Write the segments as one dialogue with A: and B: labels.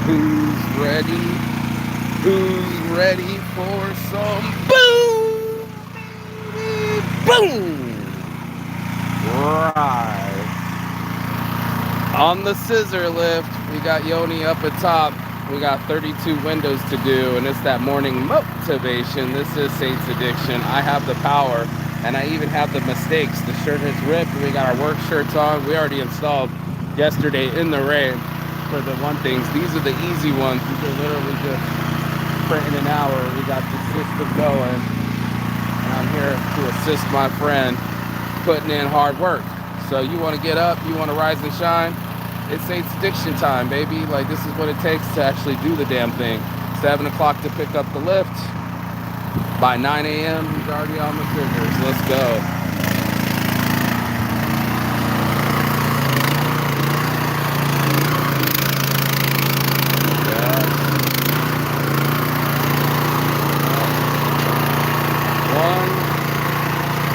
A: Who's ready? Who's ready for some boom? Boom! Right. On the scissor lift, we got Yoni up at top. We got 32 windows to do, and it's that morning motivation. This is Saints Addiction. I have the power, and I even have the mistakes. The shirt has ripped. We got our work shirts on. We already installed yesterday in the rain for the one things. These are the easy ones. These are literally just printing an hour. We got the system going, and I'm here to assist my friend putting in hard work. So you want to get up, you want to rise and shine, it's Saints Addiction time, baby. Like, this is what it takes to actually do the damn thing. 7 o'clock to pick up the lift. By 9 a.m., he's already on the scissors. Let's go.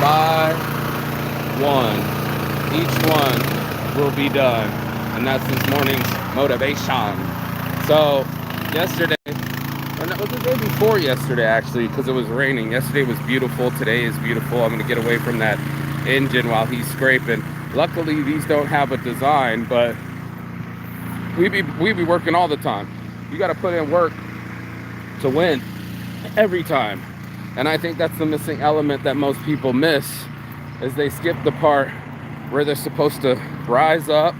A: By one, each one will be done, and that's this morning's motivation. So yesterday, or no, it was the day before yesterday actually, because it was raining. Yesterday was beautiful. Today is beautiful. I'm gonna get away from that engine while he's scraping. Luckily these don't have a design, but we be working all the time. You got to put in work to win every time. And I think that's the missing element that most people miss, is they skip the part where they're supposed to rise up,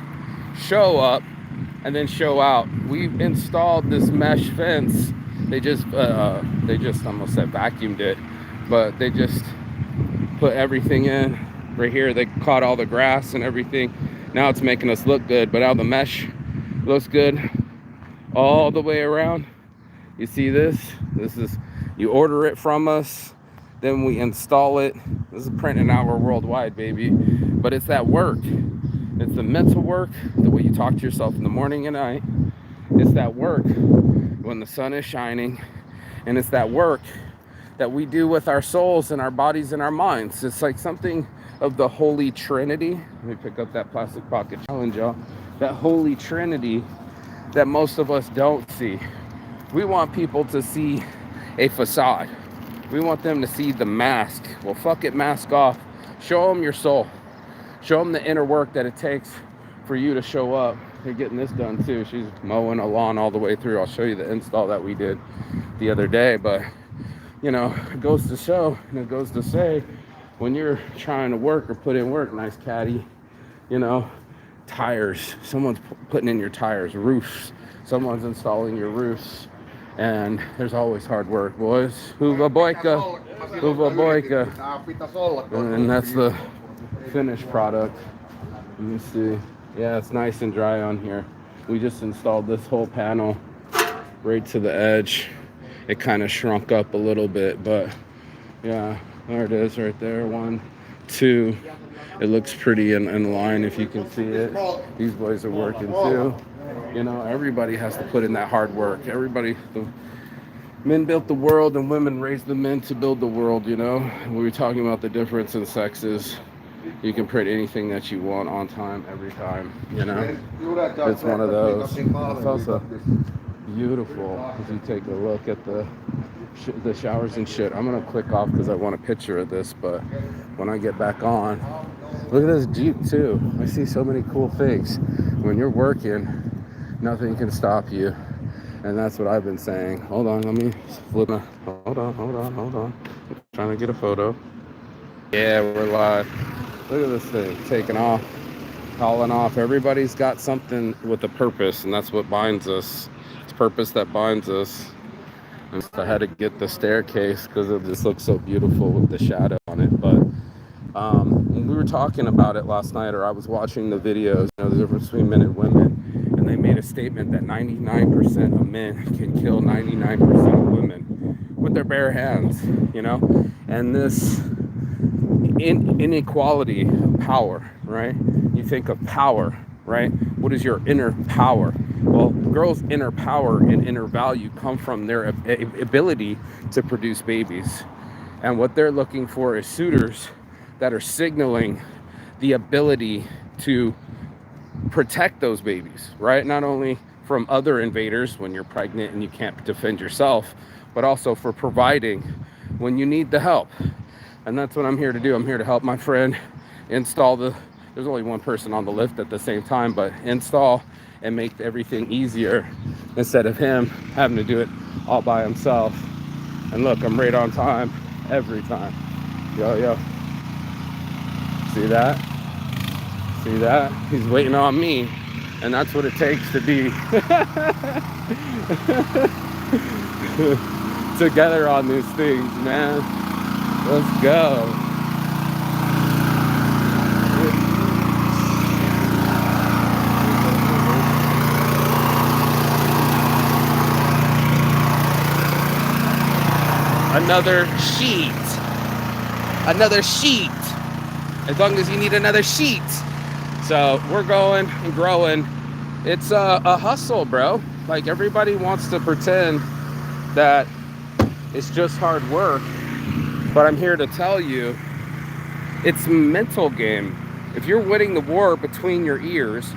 A: and then show out. We've installed this mesh fence. They just almost said vacuumed it, but they just put everything in right here. They caught all the grass and everything. Now it's making us look good, but now the mesh looks good all the way around. You see this? This is, you order it from us, then we install it. This is print an hour worldwide, baby. But it's that work. It's the mental work, the way you talk to yourself in the morning and night. It's that work when the sun is shining. And it's that work that we do with our souls and our bodies and our minds. It's like something of the Holy Trinity. Let me pick up that plastic pocket challenge, y'all. That Holy Trinity that most of us don't see. We want people to see a facade. We want them to see the mask. Well, fuck it, mask off. Show them your soul. Show them the inner work that it takes for you to show up. They're getting this done too. She's mowing a lawn all the way through. I'll show you the install that we did the other day. But, you know, it goes to show, and it goes to say, when you're trying to work or put in work, nice caddy, you know, tires. Someone's putting in your tires. Roofs. Someone's installing your roofs. And there's always hard work, boys. Huva boika, huva boika. And that's the finished product. You can see, yeah, it's nice and dry on here. We just installed this whole panel right to the edge. It kind of shrunk up a little bit, but yeah, there it is right there. 1, 2. It looks pretty in line if you can see it. These boys are working too. You know, everybody has to put in that hard work. Everybody, the men built the world and women raised the men to build the world, you know. We were talking about the difference in sexes. You can print anything that you want on time, every time, you know. It's one of those. It's also beautiful if you take a look at the showers and shit. I'm going to click off because I want a picture of this, but when I get back on, look at this Jeep too. I see so many cool things. When you're working, nothing can stop you. And that's what I've been saying. Hold on, let me flip. Hold on. I'm trying to get a photo. Yeah, we're live. Look at this thing, taking off, hauling off. Everybody's got something with a purpose, and that's what binds us. It's purpose that binds us. And so I had to get the staircase because it just looks so beautiful with the shadow on it. But when we were talking about it last night, or I was watching the videos, you know, the difference between men and women, and they made a statement that 99% of men can kill 99% of women with their bare hands, you know. And this inequality of power, right? You think of power, right? What is your inner power? Well, girls' inner power and inner value come from their ability to produce babies. And what they're looking for is suitors that are signaling the ability to protect those babies, right? Not only from other invaders when you're pregnant and you can't defend yourself, but also for providing when you need the help. And that's what I'm here to do. I'm here to help my friend install there's only one person on the lift at the same time, but install and make everything easier instead of him having to do it all by himself. And look, I'm right on time every time. Yo. See that? See that? He's waiting on me. And that's what it takes to be together on these things, man. Let's go. Another sheet, as long as you need another sheet. So we're going and growing. It's a hustle, bro. Like, everybody wants to pretend that it's just hard work, but I'm here to tell you it's a mental game. If you're winning the war between your ears,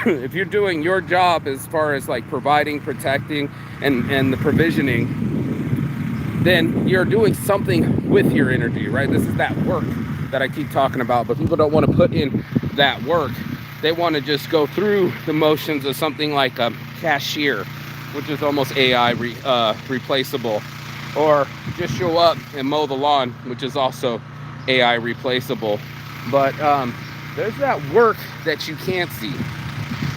A: if you're doing your job as far as like providing, protecting, and the provisioning, then you're doing something with your energy, right? This is that work that I keep talking about, but people don't want to put in that work. They want to just go through the motions of something like a cashier, which is almost AI replaceable, or just show up and mow the lawn, which is also AI replaceable. But there's that work that you can't see.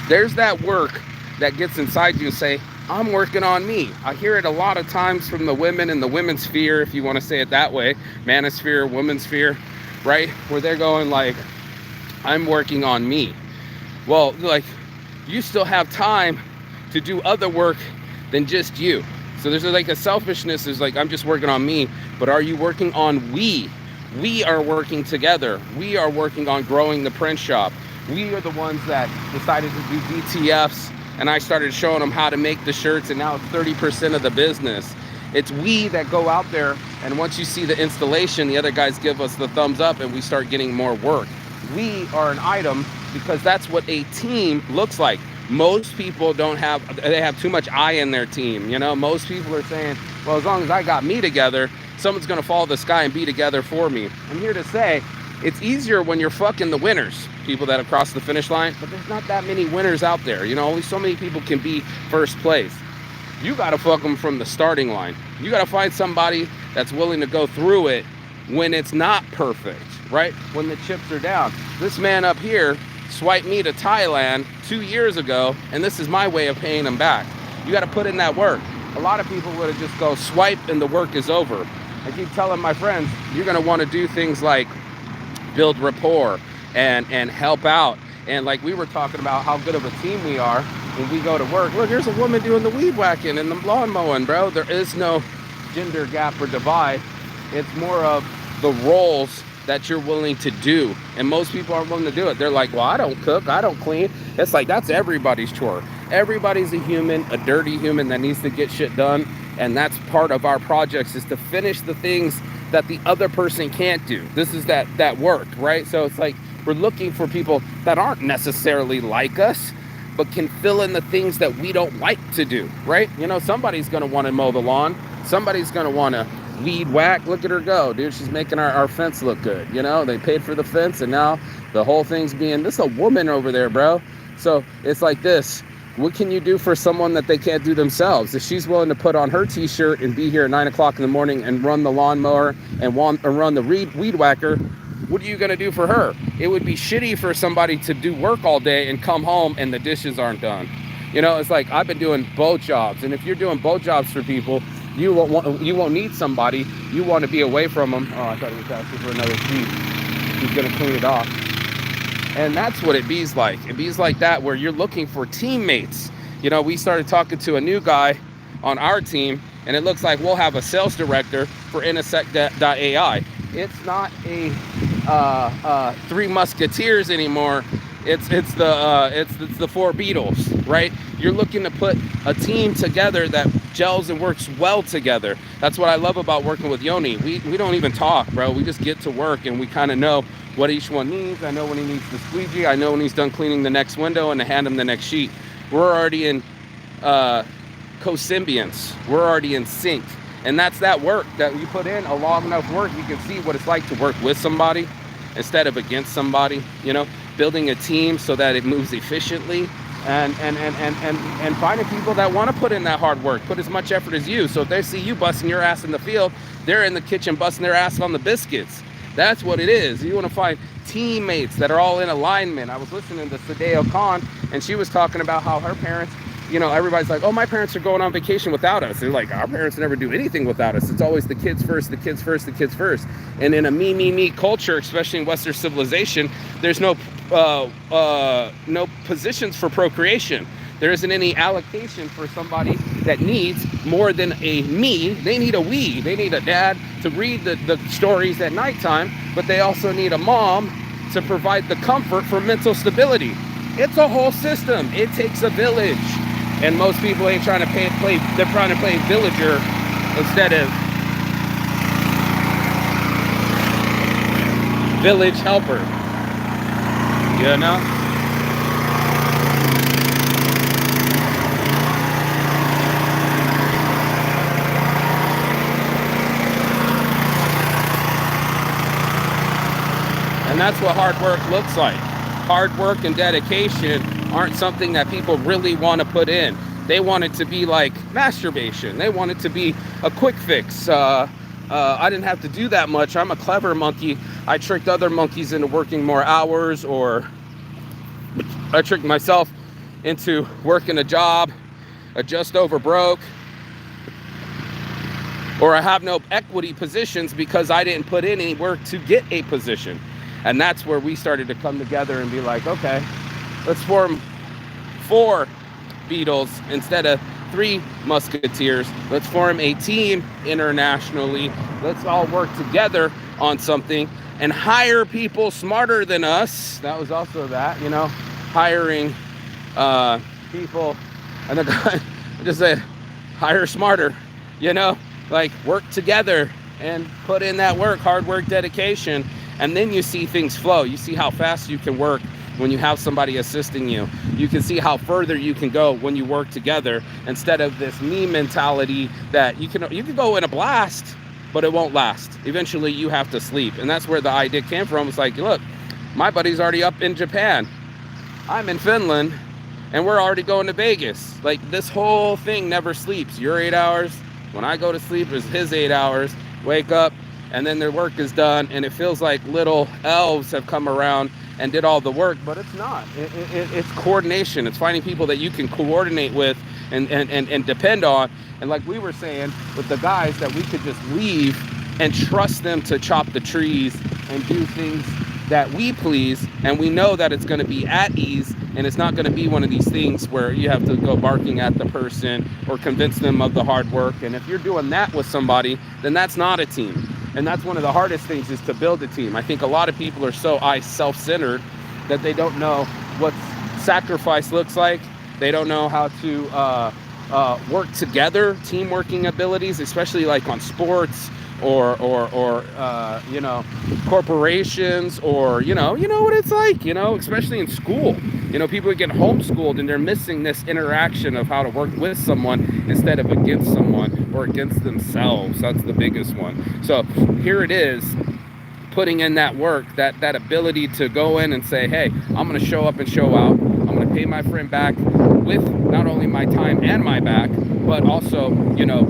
A: There's that work that gets inside you and say, I'm working on me. I hear it a lot of times from the women in the women's sphere, if you want to say it that way, manosphere, women's sphere, right? Where they're going like, I'm working on me. Well, like, you still have time to do other work than just you. So there's like a selfishness is like, I'm just working on me, but are you working on we? We are working together. We are working on growing the print shop. We are the ones that decided to do BTFs, and I started showing them how to make the shirts, and now it's 30% of the business. It's we that go out there, and once you see the installation, the other guys give us the thumbs up and we start getting more work. We are an item because that's what a team looks like. Most people they have too much I in their team. You know, most people are saying, well, as long as I got me together, someone's gonna follow this guy and be together for me. I'm here to say, it's easier when you're fucking the winners, people that have crossed the finish line, but there's not that many winners out there. You know, only so many people can be first place. You gotta fuck them from the starting line. You gotta find somebody that's willing to go through it when it's not perfect, right? When the chips are down. This man up here swiped me to Thailand 2 years ago, and this is my way of paying him back. You gotta put in that work. A lot of people would have just go swipe and the work is over. I keep telling my friends, you're gonna wanna do things like build rapport and help out. And like we were talking about how good of a team we are when we go to work. Look, here's a woman doing the weed whacking and the lawn mowing, bro. There is no gender gap or divide. It's more of the roles that you're willing to do. And most people aren't willing to do it. They're like, well, I don't cook, I don't clean. It's like, that's everybody's chore. Everybody's a human, a dirty human that needs to get shit done. And that's part of our projects, is to finish the things that the other person can't do. This is that work, right? So it's like, we're looking for people that aren't necessarily like us, but can fill in the things that we don't like to do, right? You know, somebody's gonna wanna mow the lawn. Somebody's gonna wanna weed whack. Look at her go, dude. She's making our fence look good. You know, they paid for the fence, and now the whole thing's being, this is a woman over there, bro. So it's like this. What can you do for someone that they can't do themselves? If she's willing to put on her t-shirt and be here at 9 o'clock in the morning and run the lawnmower and run the weed whacker, what are you going to do for her? It would be shitty for somebody to do work all day and come home and the dishes aren't done. You know, it's like, I've been doing both jobs. And if you're doing both jobs for people, you won't need somebody. You want to be away from them. Oh, I thought he was asking for another sheet. He's going to clean it off. And that's what it bees like. It bees like that, where you're looking for teammates. You know, we started talking to a new guy on our team, and it looks like we'll have a sales director for Intersect.ai. It's not a Three Musketeers anymore. It's the Four Beatles, right? You're looking to put a team together that gels and works well together. That's what I love about working with Yoni. We don't even talk, bro. We just get to work, and we kind of know what each one needs. I know when he needs the squeegee. I know when he's done cleaning the next window, and to hand him the next sheet. We're already in co-symbionts. We're already in sync. And that's that work that you put in, a long enough work, you can see what it's like to work with somebody instead of against somebody, building a team so that it moves efficiently, and finding people that want to put in that hard work, put as much effort as you. So if they see you busting your ass in the field, they're in the kitchen busting their ass on the biscuits. That's what it is. You want to find teammates that are all in alignment. I was listening to Sadeo Khan, and she was talking about how her parents, everybody's like, oh, my parents are going on vacation without us. They're like, our parents never do anything without us. It's always the kids first, the kids first, the kids first. And in a me culture, especially in Western civilization, there's no positions for procreation. There isn't any allocation for somebody that needs more than a me. They need a we. They need a dad to read the stories at nighttime, but they also need a mom to provide the comfort for mental stability. It's a whole system. It takes a village. And most people ain't trying to play, they're trying to play villager instead of village helper. And that's what hard work looks like. Hard work and dedication aren't something that people really want to put in. They want it to be like masturbation. They want it to be a quick fix. I didn't have to do that much. I'm a clever monkey. I tricked other monkeys into working more hours, or I tricked myself into working a job, just over broke, or I have no equity positions because I didn't put in any work to get a position. And that's where we started to come together and be like, okay, let's form 4 Beatles instead of 3 Musketeers. Let's form a team internationally. Let's all work together on something and hire people smarter than us. That was also that, hiring people. And the guy just said, hire smarter, like work together and put in that work, hard work, dedication. And then you see things flow. You see how fast you can work when you have somebody assisting you. You can see how further you can go when you work together, instead of this me mentality that you can go in a blast, but it won't last. Eventually you have to sleep. And that's where the idea came from. It's like, look, my buddy's already up in Japan. I'm in Finland, and we're already going to Vegas. Like, this whole thing never sleeps. Your 8 hours, when I go to sleep, is his 8 hours. Wake up, and then their work is done, and it feels like little elves have come around and did all the work, but it's not. It's coordination. It's finding people that you can coordinate with and depend on. And like we were saying with the guys, that we could just leave and trust them to chop the trees and do things that we please, and we know that it's going to be at ease, and it's not going to be one of these things where you have to go barking at the person or convince them of the hard work. And if you're doing that with somebody, then that's not a team. And that's one of the hardest things, is to build a team. I think a lot of people are so self-centered that they don't know what sacrifice looks like. They don't know how to work together, team working abilities, especially like on sports or corporations, or you know what it's like, especially in school. People get homeschooled and they're missing this interaction of how to work with someone instead of against someone or against themselves. That's the biggest one. So here it is, putting in that work, that ability to go in and say, hey, I'm going to show up and show out. I'm going to pay my friend back with not only my time and my back, but also,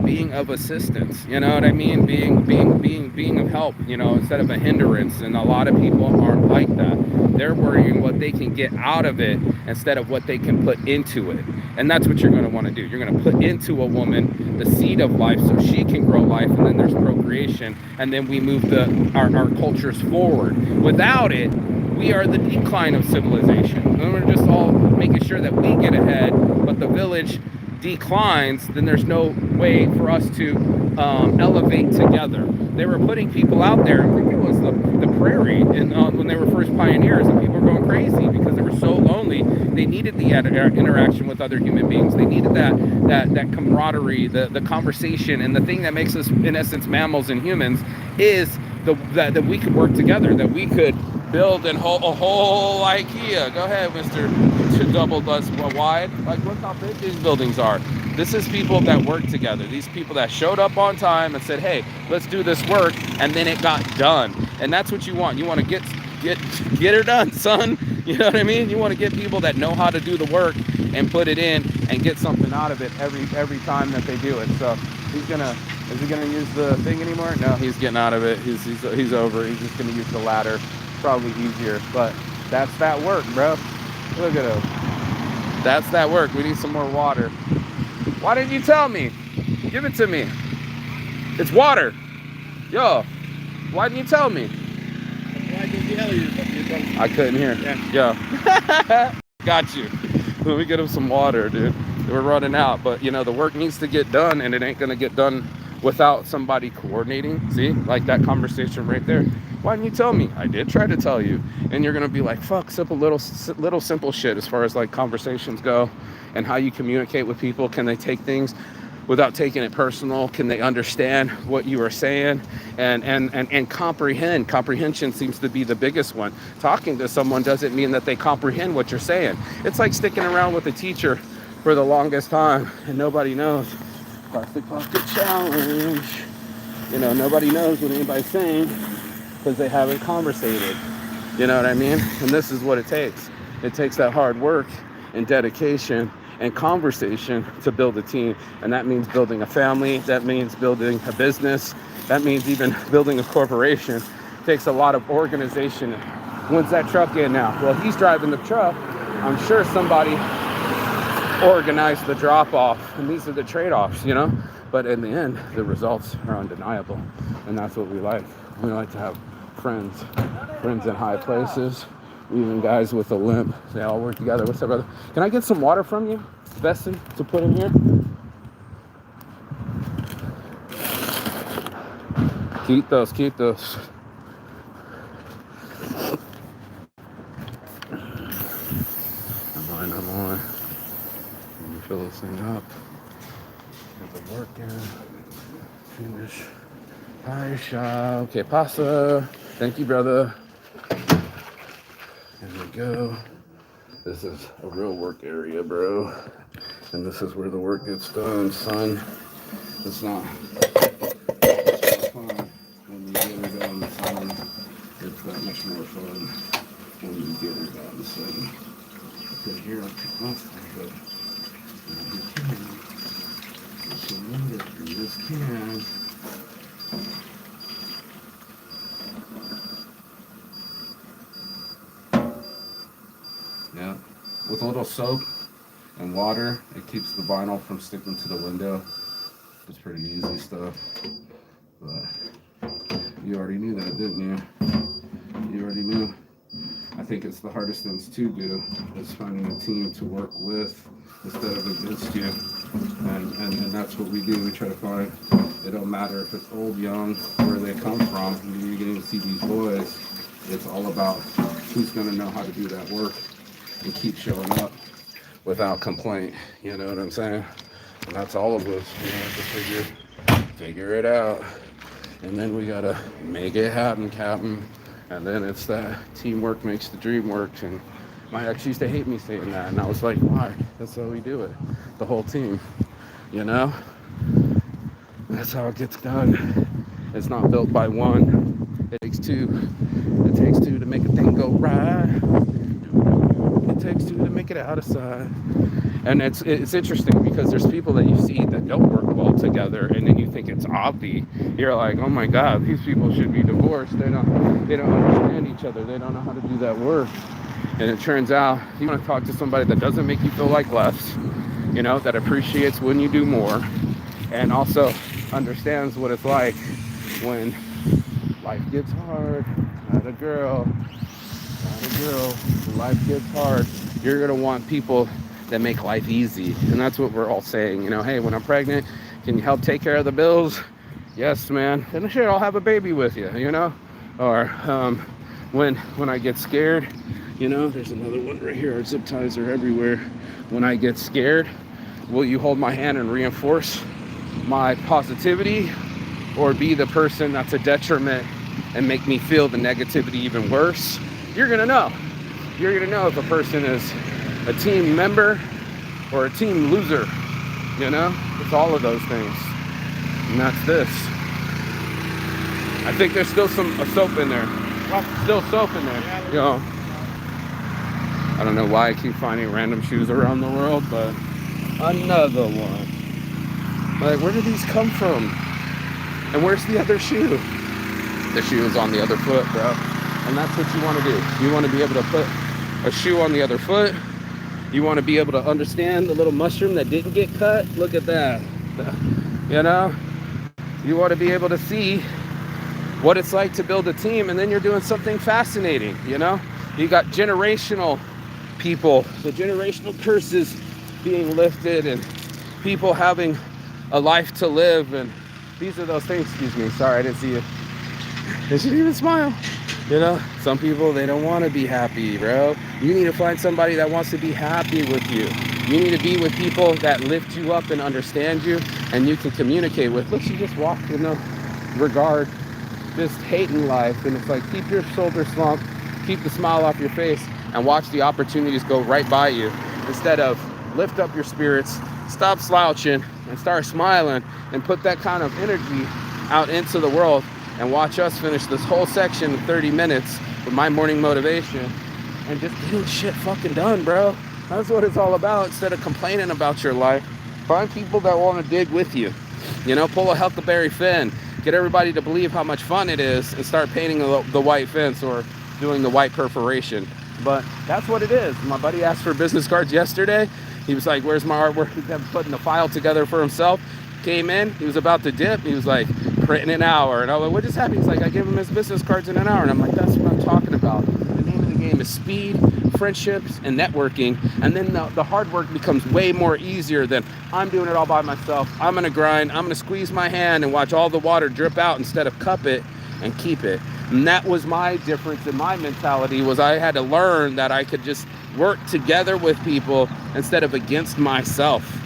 A: being of assistance, you know what I mean? Being of help, instead of a hindrance. And a lot of people aren't like that. They're worrying what they can get out of it instead of what they can put into it. And that's what you're going to want to do. You're going to put into a woman the seed of life so she can grow life, and then there's procreation, and then we move our cultures forward. Without it, we are the decline of civilization. And we're just all making sure that we get ahead, but the village declines, then there's no way for us to elevate together. They were putting people out there. I think it was the prairie when they were first pioneers, and people were going crazy because they were so lonely. They needed the interaction with other human beings. They needed that camaraderie, the conversation. And the thing that makes us, in essence, mammals and humans is that we could work together, that we could build a whole IKEA. Go ahead, Mr. double less wide. Like, look how big these buildings are. This is people that work together. These people that showed up on time and said, hey, let's do this work, and then it got done. And that's what you want. You want to get her done, son. You know what I mean? You want to get people that know how to do the work and put it in and get something out of it every time that they do it. So is he gonna use the thing anymore? No, he's getting out of it. He's over. He's just gonna use the ladder. Probably easier, but that's that work, bro. Look at him. That's that work. We need some more water. Why didn't you tell me? Give it to me. It's water. Yo, why didn't you tell me?
B: Why did you tell you?
A: I couldn't hear. Yeah. Got you. Let me get him some water, dude. We're running out, but the work needs to get done, and it ain't gonna get done without somebody coordinating. See, like that conversation right there. Why didn't you tell me? I did try to tell you. And you're gonna be like, fuck, little simple shit as far as like conversations go and how you communicate with people. Can they take things without taking it personal? Can they understand what you are saying and comprehend? Comprehension seems to be the biggest one. Talking to someone doesn't mean that they comprehend what you're saying. It's like sticking around with a teacher for the longest time and nobody knows. Plastic Pocket Challenge. Nobody knows what anybody's saying because they haven't conversated. You know what I mean? And this is what it takes. It takes that hard work and dedication and conversation to build a team. And that means building a family. That means building a business. That means even building a corporation. It takes a lot of organization. When's that truck in now? Well, he's driving the truck. I'm sure somebody organized the drop-off. And these are the trade-offs, But in the end, the results are undeniable. And that's what we like. We like to have friends in high places. Even guys with a limp, they all work together. What's up, brother? Can I get some water from you, Besson, to put in here? Keep those. I'm on. Let me fill this thing up. Get the work in. Finish. Hi, Shaw. Okay, pasta. Thank you, brother. There we go. This is a real work area, bro. And this is where the work gets done, son. It's not fun when you get it done, son. It's that much more fun when you get it done, son. Okay, here I'll pick my stuff up. This can. Yeah, with a little soap and water, it keeps the vinyl from sticking to the window. It's pretty easy stuff, but you already knew that, didn't you? You already knew. I think it's the hardest things to do is finding a team to work with instead of against you, and that's what we do. We try to find. It don't matter if it's old, young, where they come from. You're getting to see these boys. It's all about who's going to know how to do that work and keep showing up without complaint. You know what I'm saying? And that's all of us. We have to figure it out. And then we gotta make it happen, Captain. And then it's that teamwork makes the dream work. And my ex used to hate me saying that. And I was like, why? That's how we do it. The whole team, That's how it gets done. It's not built by one. It takes two. It takes two to make a thing go right. It takes two to make it out of sight. And it's interesting because there's people that you see that don't work well together, and then you think it's obvi. You're like, oh my God, these people should be divorced. They don't understand each other. They don't know how to do that work. And it turns out you want to talk to somebody that doesn't make you feel like less, that appreciates when you do more, and also understands what it's like when life gets hard. Not a girl. When life gets hard, you're gonna want people that make life easy. And that's what we're all saying. Hey, when I'm pregnant, can you help take care of the bills? Yes, man. And sure, I'll have a baby with you, Or when I get scared, there's another one right here. Our zip ties are everywhere. When I get scared, will you hold my hand and reinforce my positivity, or be the person that's a detriment and make me feel the negativity even worse? You're gonna know. You're gonna know if a person is a team member or a team loser. You know, it's all of those things. And that's this. I think there's still some soap in there. Still soap in there. You know, I don't know why I keep finding random shoes around the world, but another one. Like, where do these come from? And where's the other shoe? The shoe is on the other foot, bro. And that's what you want to do. You want to be able to put a shoe on the other foot. You want to be able to understand the little mushroom that didn't get cut. Look at that. You know? You want to be able to see what it's like to build a team, and then you're doing something fascinating, you know? You got generational people, the generational curses being lifted, and people having a life to live, and these are those things. Excuse me, sorry, I didn't see you. They should even smile. You know, some people, they don't want to be happy, bro. You need to find somebody that wants to be happy with you. You need to be with people that lift you up and understand you, and you can communicate with. Look, she just walked in a regard, just hating life. And it's like, keep your shoulders slumped, keep the smile off your face, and watch the opportunities go right by you. Instead of lift up your spirits, stop slouching, and start smiling, and put that kind of energy out into the world. And watch us finish this whole section in 30 minutes with my morning motivation and just getting shit fucking done, bro. That's what it's all about. Instead of complaining about your life, find people that want to dig with you. You know, pull a Huckleberry Finn. Get everybody to believe how much fun it is and start painting the white fence or doing the white perforation. But that's what it is. My buddy asked for business cards yesterday. He was like, where's my artwork? He kept putting the file together for himself. Came in, he was about to dip. He was like, print in an hour. And I was like, what just happened? He's like, I gave him his business cards in an hour. And I'm like, that's what I'm talking about. The name of the game is speed, friendships, and networking. And then the hard work becomes way more easier than I'm doing it all by myself. I'm going to grind. I'm going to squeeze my hand and watch all the water drip out instead of cup it and keep it. And that was my difference in my mentality, was I had to learn that I could just work together with people instead of against myself.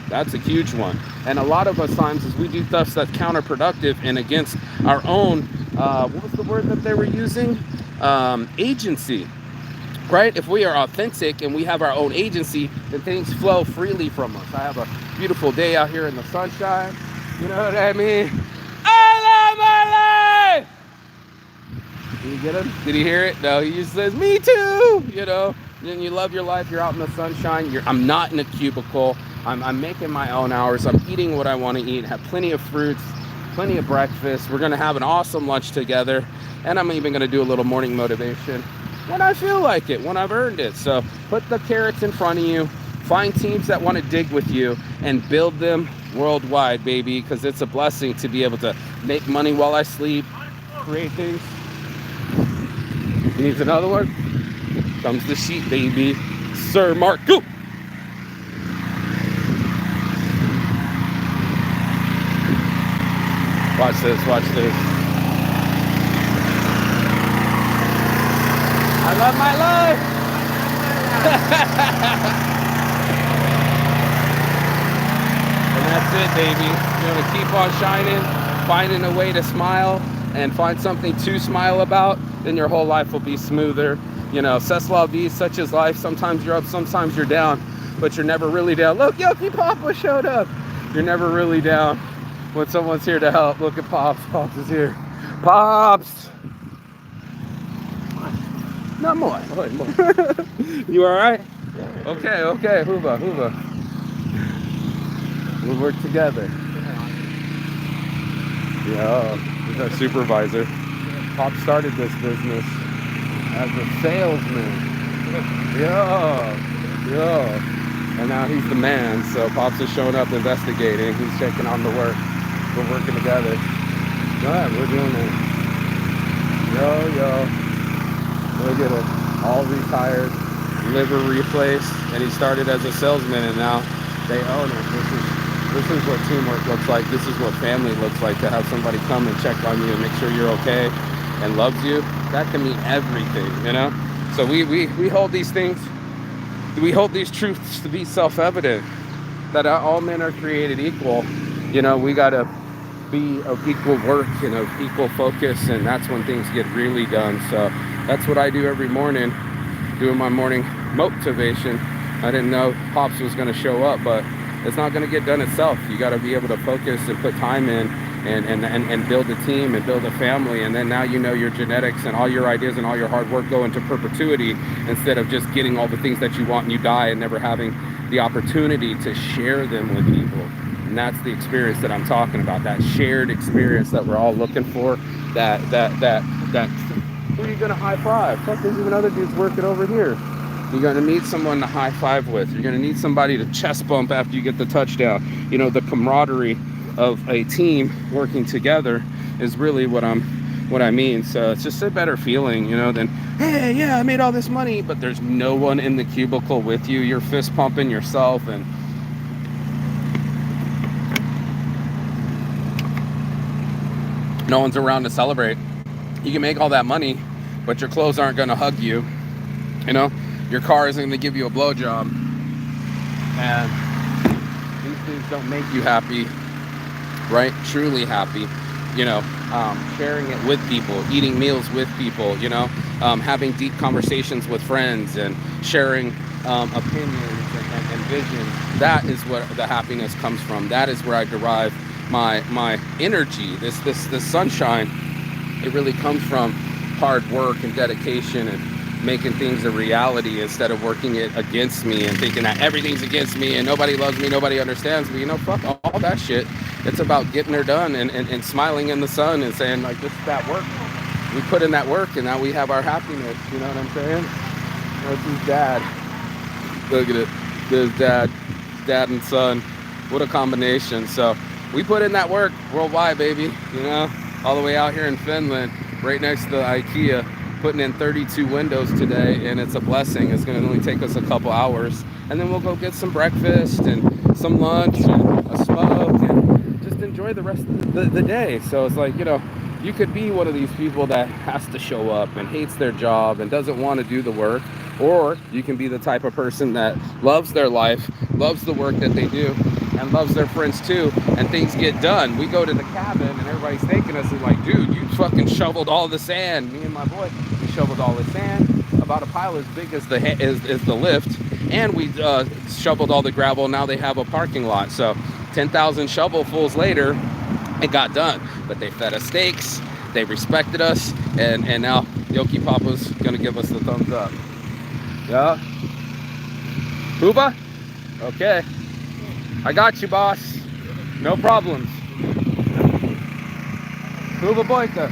A: That's a huge one. And a lot of us times is we do stuff that's counterproductive and against our own, what was the word that they were using? Agency, right? If we are authentic and we have our own agency, then things flow freely from us. I have a beautiful day out here in the sunshine. You know what I mean? I love my life! Did you get him? Did he hear it? No, he just says, me too! You know, and you love your life, you're out in the sunshine, I'm not in a cubicle. I'm making my own hours. I'm eating what I want to eat. Have plenty of fruits, plenty of breakfast. We're going to have an awesome lunch together. And I'm even going to do a little morning motivation when I feel like it, when I've earned it. So put the carrots in front of you. Find teams that want to dig with you and build them worldwide, baby. Because it's a blessing to be able to make money while I sleep, create things. He needs another one. Comes the sheep, baby. Sir Mark, go! Watch this, watch this. I love my life. And that's it, baby. You're gonna keep on shining, finding a way to smile, and find something to smile about, then your whole life will be smoother. You know, c'est la vie, such is life. Sometimes you're up, sometimes you're down, but you're never really down. Look, Yoki Papa showed up. You're never really down when someone's here to help. Look at Pops. Pops is here. Pops! Not more. You alright? Okay, okay. Hooba, hooba. We'll work together. Yeah, he's our supervisor. Pop started this business as a salesman. Yeah. And now he's the man, so Pops is showing up investigating. He's checking on the work. We're working together. Go ahead, we're doing it. Yo. Look at it. All retired, liver replaced, and he started as a salesman, and now they own it. This is what teamwork looks like. This is what family looks like, to have somebody come and check on you and make sure you're okay and loves you. That can mean everything, you know? So we hold these things, we hold these truths to be self-evident, that all men are created equal. You know, we got to be of equal work and of equal focus, and that's when things get really done. So that's what I do every morning, doing my morning motivation. I didn't know Pops was going to show up, but it's not going to get done itself. You got to be able to focus and put time in and build a team and build a family. And then now you know your genetics and all your ideas and all your hard work go into perpetuity instead of just getting all the things that you want and you die and never having the opportunity to share them with people. And that's the experience that I'm talking about, that shared experience that we're all looking for, that who are you going to high five? Fuck, there's even other dudes working over here. You're going to need someone to high five with. You're going to need somebody to chest bump after you get the touchdown. You know, the camaraderie of a team working together is really what I mean. So it's just a better feeling, you know, than, hey, yeah, I made all this money, but there's no one in the cubicle with you. You're fist pumping yourself, and no one's around to celebrate. You can make all that money, but your clothes aren't going to hug you, you know? Your car isn't going to give you a blowjob, and these things don't make you happy, right? Truly happy, you know, sharing it with people, eating meals with people, you know, having deep conversations with friends and sharing opinions and vision. That is where the happiness comes from. That is where I derive my energy, this sunshine. It really comes from hard work and dedication and making things a reality instead of working it against me and thinking that everything's against me and nobody loves me, nobody understands me. You know, fuck all that shit. It's about getting her done and smiling in the sun and saying, like, this is that work. We put in that work and now we have our happiness. You know what I'm saying? That's his dad. Look at it. This dad and son. What a combination. So we put in that work worldwide, baby. You know, all the way out here in Finland, right next to the IKEA. Putting in 32 windows today, and it's a blessing. It's going to only take us a couple hours, and then we'll go get some breakfast and some lunch and a smoke and just enjoy the rest of the day. So it's like, you know, you could be one of these people that has to show up and hates their job and doesn't want to do the work, or you can be the type of person that loves their life, loves the work that they do, and loves their friends too, and things get done. We go to the cabin and everybody's thanking us and like, dude, you fucking shoveled all the sand. Me and my boy, we shoveled all the sand, about a pile as big as the lift, and we shoveled all the gravel. Now they have a parking lot. So 10,000 shovelfuls later, it got done. But they fed us steaks, they respected us, and now Yoki Papa's gonna give us the thumbs up. Yeah? Huba? Okay. I got you, boss. No problems. Huba Boyka.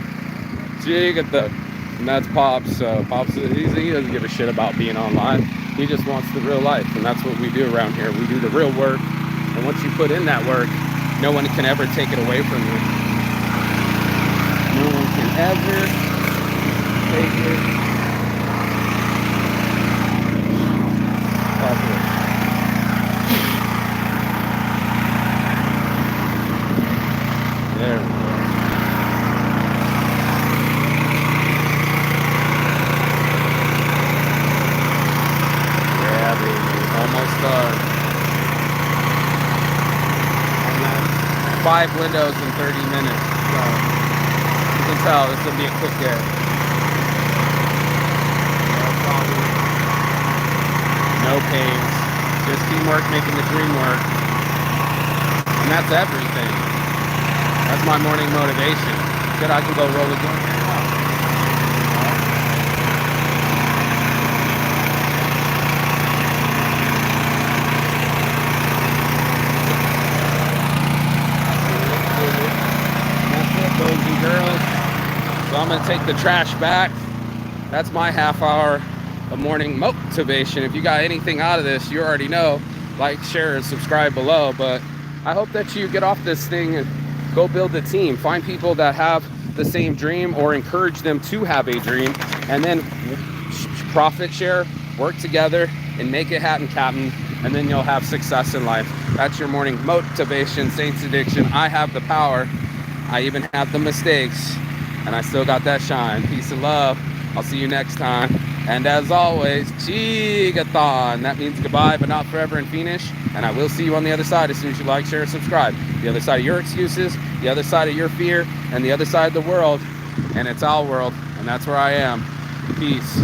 A: Jigata. And that's Pops. So Pops, he doesn't give a shit about being online. He just wants the real life. And that's what we do around here. We do the real work. And once you put in that work, no one can ever take it away from you. No one can ever take it. There we go. Yeah, baby. Almost done. And that's 5 windows in 30 minutes. So you can tell this will be a quick day. No problems. No pains. Just teamwork making the dream work. And that's everything. That's my morning motivation. Good, I can go roll a joint. That's it, boys and girls. So I'm gonna take the trash back. That's my half hour of morning motivation. If you got anything out of this, you already know. Like, share, and subscribe below. But I hope that you get off this thing and go build a team. Find people that have the same dream or encourage them to have a dream, and then profit share, work together, and make it happen, Captain. And then you'll have success in life. That's your morning motivation, Saints Addiction. I have the power. I even have the mistakes, and I still got that shine. Peace and love. I'll see you next time. And as always, Chigathon. That means goodbye, but not forever and finish. And I will see you on the other side as soon as you like, share, and subscribe. The other side of your excuses, the other side of your fear, and the other side of the world. And it's our world, and that's where I am. Peace.